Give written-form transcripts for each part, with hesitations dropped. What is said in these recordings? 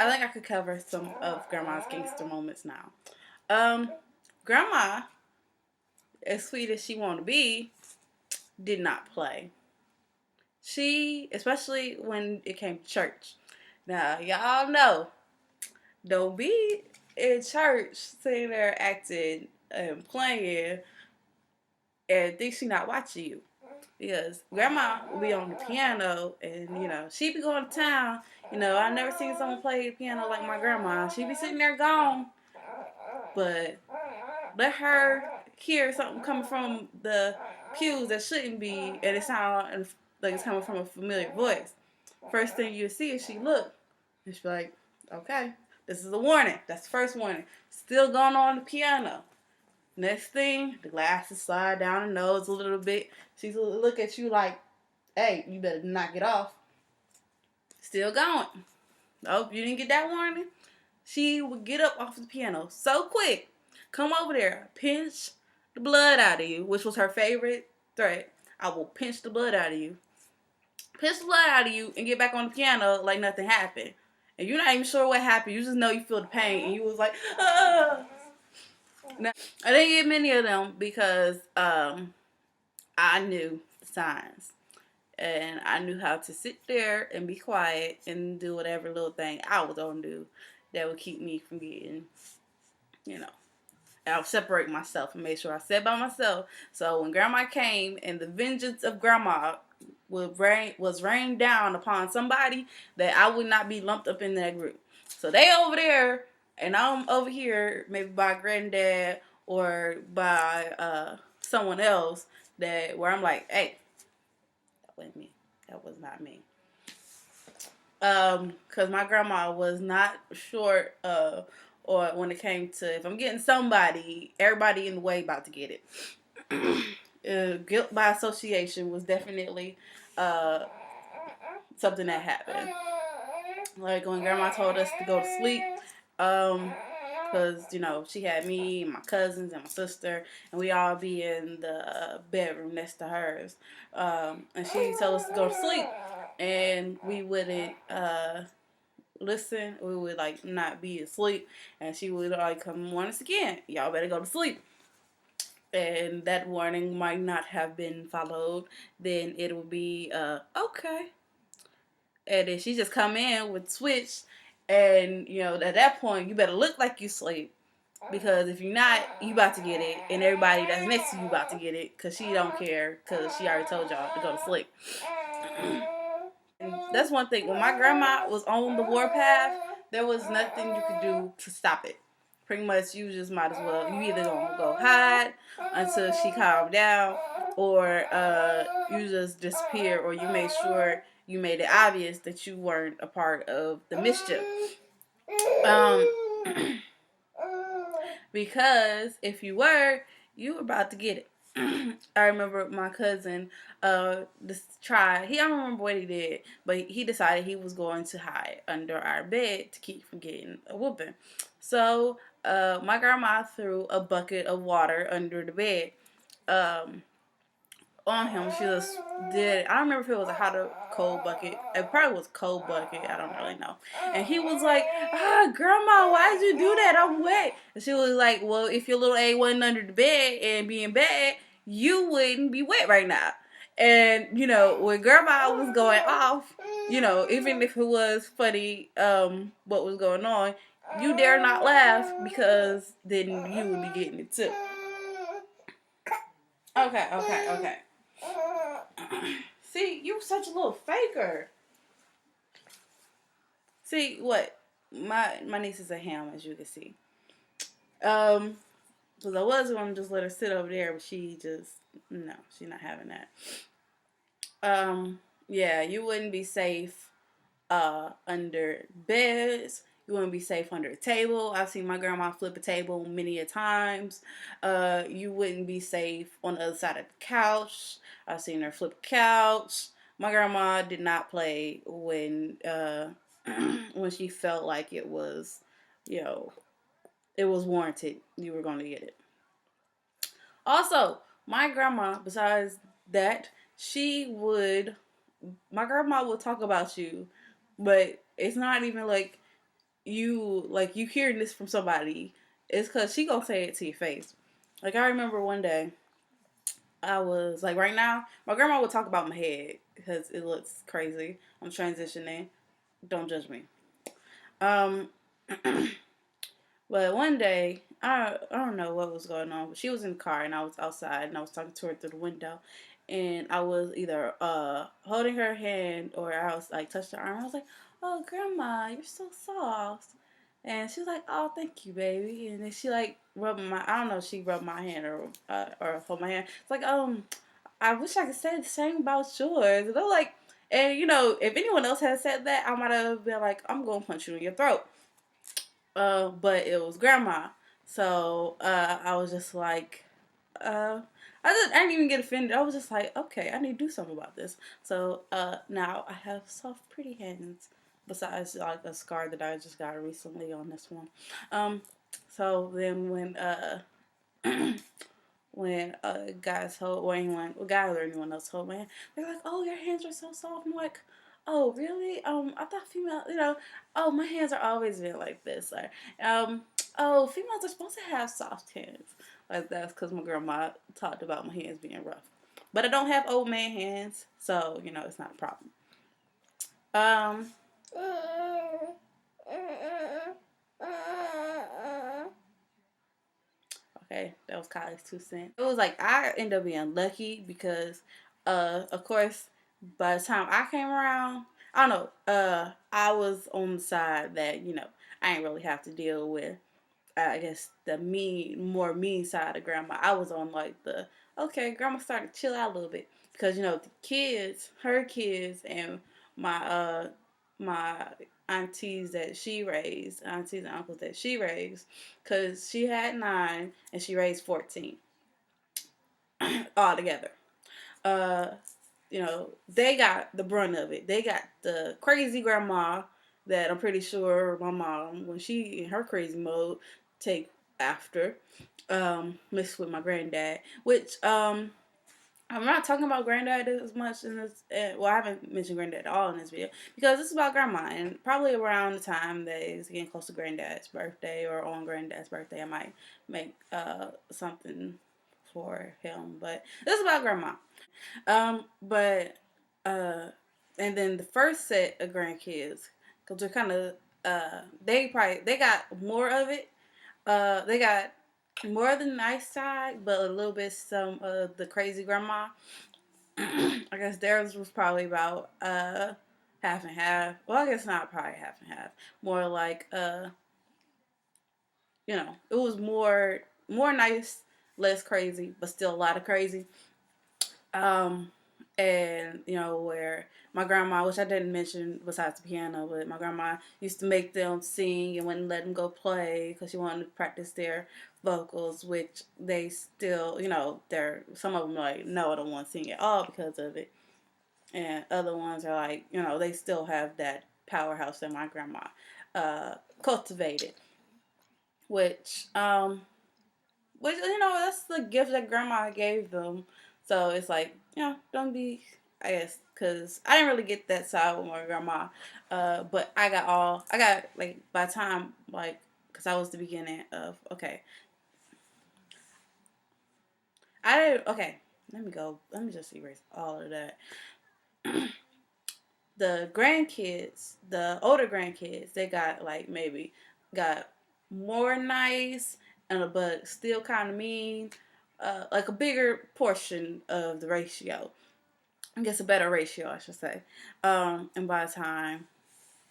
I think I could cover some of Grandma's gangster moments now. Um, Grandma, as sweet as she want to be, did not play. She, especially when it came to church. Now, y'all know, don't be in church sitting there acting and playing and think she not watching you. Because grandma will be on the piano and, she be going to town. I never seen someone play the piano like my grandma. She be sitting there gone, but let her hear something coming from the pews that shouldn't be, and it sound like it's coming from a familiar voice. First thing you see is she look, and she be like, okay, this is a warning. That's the first warning. Still going on the piano. Next thing, the glasses slide down her nose a little bit. She's look at you like, hey, you better knock it off. Still going. Oh, you didn't get that warning? She would get up off the piano so quick, come over there, pinch the blood out of you, which was her favorite threat. I will pinch the blood out of you. Pinch the blood out of you and get back on the piano like nothing happened. And you're not even sure what happened. You just know you feel the pain. And you was like, ah. Now, I didn't get many of them because I knew the signs. And I knew how to sit there and be quiet and do whatever little thing I was going to do that would keep me from getting, I'll separate myself and make sure I sat by myself. So when grandma came and the vengeance of grandma was rained down upon somebody, that I would not be lumped up in that group. So they over there and I'm over here, maybe by granddad or by someone else, that where I'm like, hey, that wasn't me. That was not me. Because my grandma was not short or when it came to, if I'm getting somebody, everybody in the way about to get it. Guilt by association was definitely something that happened. Like when grandma told us to go to sleep, because she had me and my cousins and my sister, and we all be in the bedroom next to hers, and she told us to go to sleep, and we wouldn't listen. We would like not be asleep, and she would like come warn us again, y'all better go to sleep. And that warning might not have been followed, then it will be okay. And then she just come in with switch, and at that point you better look like you sleep, because if you're not, you about to get it, and everybody that's next to you about to get it, because she don't care, because she already told y'all to go to sleep. And that's one thing. When my grandma was on the warpath, there was nothing you could do to stop it. Pretty much, you just might as well. You either gonna go hide until she calmed down, or you just disappear, or you make sure you made it obvious that you weren't a part of the mischief. Because if you were, you were about to get it. I remember my cousin tried. I don't remember what he did, but he decided he was going to hide under our bed to keep from getting a whooping. So my grandma threw a bucket of water under the bed on him. She just did. I don't remember if it was a hot or cold bucket. It probably was a cold bucket. I don't really know. And he was like, grandma, why'd you do that? I'm wet. And she was like, well, if your little A wasn't under the bed and being bad, you wouldn't be wet right now. And, when grandma was going off, even if it was funny what was going on, you dare not laugh, because then you would be getting it too. Okay. See, you such a little faker. See what? My niece is a ham, as you can see. Because I was going to just let her sit over there, but she just, no, she's not having that. Yeah, you wouldn't be safe under beds. You wouldn't be safe under a table. I've seen my grandma flip a table many a times. You wouldn't be safe on the other side of the couch. I've seen her flip a couch. My grandma did not play when when she felt like it was, it was warranted. You were going to get it. Also, my grandma, besides that, my grandma would talk about you, but it's not even like you like you hearing this from somebody, it's because she gonna say it to your face. Like I remember one day, I was like, right now, my grandma would talk about my head because it looks crazy. I'm transitioning. Don't judge me. Um, but one day, I don't know what was going on, but she was in the car and I was outside and I was talking to her through the window, and I was either holding her hand or I was like touching her arm. I was like, "Oh, grandma, you're so soft." And she was like, "Oh, thank you, baby." And then she like rubbed my, I don't know, she rubbed my hand or hold my hand. It's like, I wish I could say the same about yours. And I'm like, and you know, if anyone else had said that, I might have been like, I'm gonna punch you in your throat. But it was grandma. So I was just like, uh, I didn't even get offended. I was just like, okay, I need to do something about this. So now I have soft, pretty hands. Besides like a scar that I just got recently on this one. Um, so then when guys hold or anyone, well, guys or anyone else hold my hand, they're like, "Oh, your hands are so soft." I'm like, "Oh, really? I thought female, oh, my hands are always been like this." Or, oh, females are supposed to have soft hands. Like that's because my grandma talked about my hands being rough, but I don't have old man hands, so it's not a problem. Um. Okay, that was Kylie's 2 cents. It was like I ended up being lucky because, of course, by the time I came around, I don't know, I was on the side that I ain't really have to deal with. I guess the more mean side of grandma. I was on like the okay, grandma started to chill out a little bit because the kids, her kids, and my aunties and uncles that she raised, because she had 9 and she raised 14 all together. Uh, they got the brunt of it. They got the crazy grandma that I'm pretty sure my mom, when she in her crazy mode, take after, mixed with my granddad, which I'm not talking about granddad as much in this. Well, I haven't mentioned granddad at all in this video because this is about grandma, and probably around the time that is getting close to granddad's birthday or on granddad's birthday, I might make something for him. But this is about grandma. But and then the first set of grandkids, because they're kind of they got more of it. They got more of the nice side, but a little bit some of the crazy grandma. I guess theirs was probably about half and half. Well, I guess not probably half and half. More like it was more nice, less crazy, but still a lot of crazy. Um, and where my grandma, which I didn't mention besides the piano, but my grandma used to make them sing and wouldn't let them go play because she wanted to practice their vocals, which they still, they're some of them are like, no, I don't want to sing at all because of it, and other ones are like, they still have that powerhouse that my grandma cultivated, which that's the gift that grandma gave them. So it's like, don't be, I guess, because I didn't really get that side with my grandma. But I got, like, by the time, like, because I was the beginning of, okay. Okay, let me just erase all of that. The grandkids, the older grandkids, they got, like, maybe got more nice, but still kind of mean, like a bigger portion of the ratio. I guess a better ratio, I should say. And by the time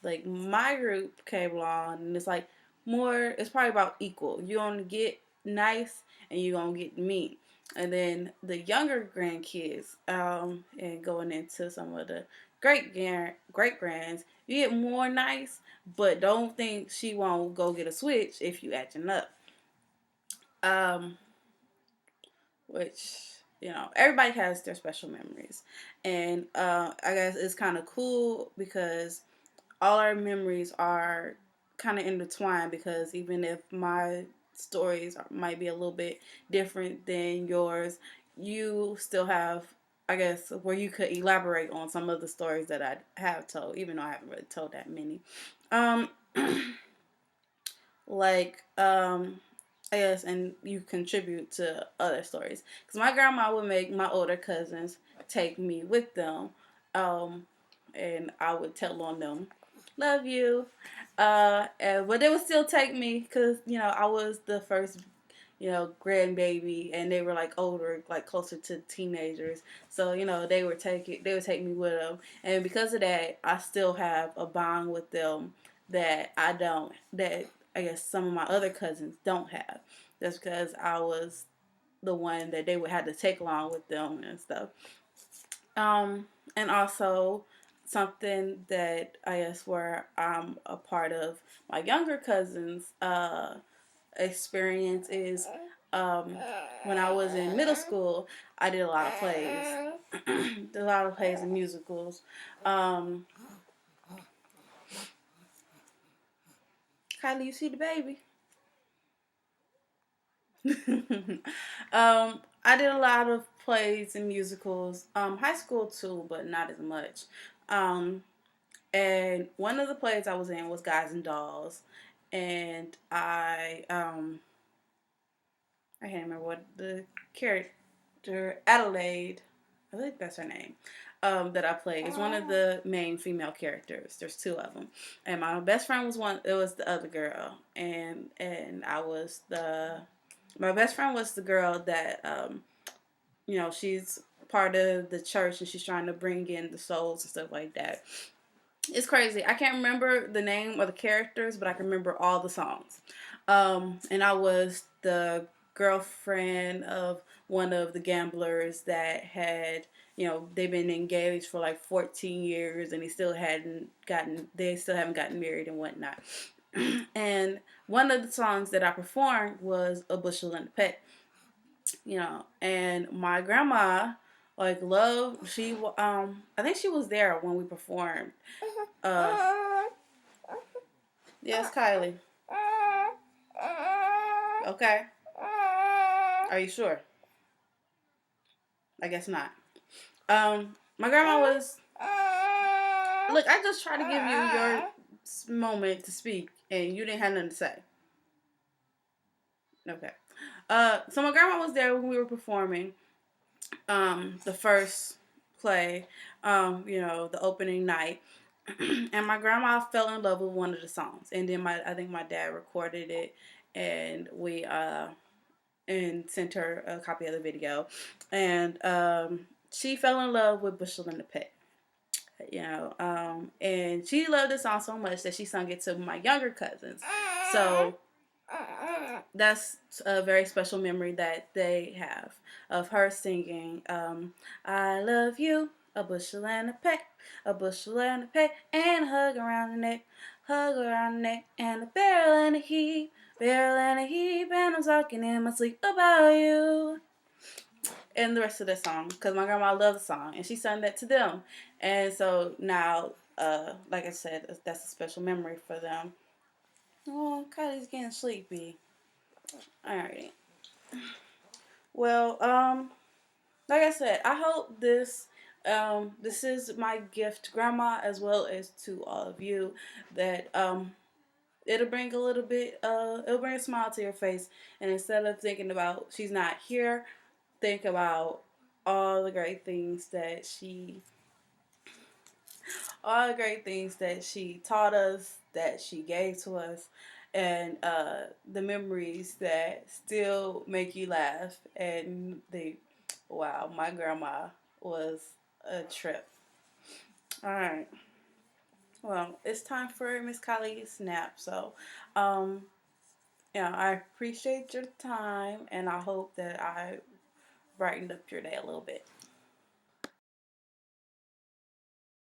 like my group came along, and it's like it's probably about equal. You're gonna get nice and you're gonna get mean. And then the younger grandkids, and going into some of the great grands, you get more nice, but don't think she won't go get a switch if you acting up. Um, which everybody has their special memories, and I guess it's kind of cool because all our memories are kind of intertwined, because even if my stories might be a little bit different than yours, you still have, I guess, where you could elaborate on some of the stories that I have told, even though I haven't really told that many. Um, like I guess, and you contribute to other stories. Because my grandma would make my older cousins take me with them, um, and I would tell on them, "Love you," but they would still take me because I was the first grandbaby, and they were like older, like closer to teenagers. So they would take me with them, and because of that, I still have a bond with them that I guess some of my other cousins don't have. That's because I was the one that they would have to take along with them and stuff. Um, and also something that I guess where I'm a part of my younger cousins' experience is um, when I was in middle school, I did a lot of plays, did a lot of plays and musicals. Um, Kylie, you see the baby? I did a lot of plays and musicals, high school too, but not as much. Um, and one of the plays I was in was Guys and Dolls, and I can't remember what the character Adelaide, I think that's her name, that I played is one of the main female characters. There's two of them, and my best friend was one. It was the other girl, and I was the my best friend was the girl that she's part of the church and she's trying to bring in the souls and stuff like that. It's crazy. I can't remember the name of the characters, but I can remember all the songs. And I was the girlfriend of one of the gamblers that had, they've been engaged for like 14 years and they still haven't gotten married and whatnot. And one of the songs that I performed was A Bushel and a Peck, and my grandma like loved, I think she was there when we performed. uh yes, Kylie. Okay, are you sure? I guess not. My grandma was, look, I just tried to give you your moment to speak and you didn't have nothing to say. Okay. So my grandma was there when we were performing the first play, the opening night. And my grandma fell in love with one of the songs, and then I think my dad recorded it, and we and sent her a copy of the video, and she fell in love with Bushel in the Pit. And she loved the song so much that she sung it to my younger cousins. So that's a very special memory that they have of her singing, I love you, a bushel and a peck, a bushel and a peck, and a hug around the neck, and a barrel and a heap, and I'm talking in my sleep about you. And the rest of the song, because my grandma loved the song, and she sang that to them. And so now, like I said, that's a special memory for them. Oh, Kylie's getting sleepy. Alrighty. Well, like I said, I hope this is my gift, Grandma, as well as to all of you, that it'll bring a little bit, it'll bring a smile to your face, and instead of thinking about she's not here, think about all the great things that she taught us, that she gave to us, and the memories that still make you laugh. And wow, my grandma was a trip. All right. Well, it's time for Miss Kylie's nap. So, um, I appreciate your time, and I hope that I brightened up your day a little bit.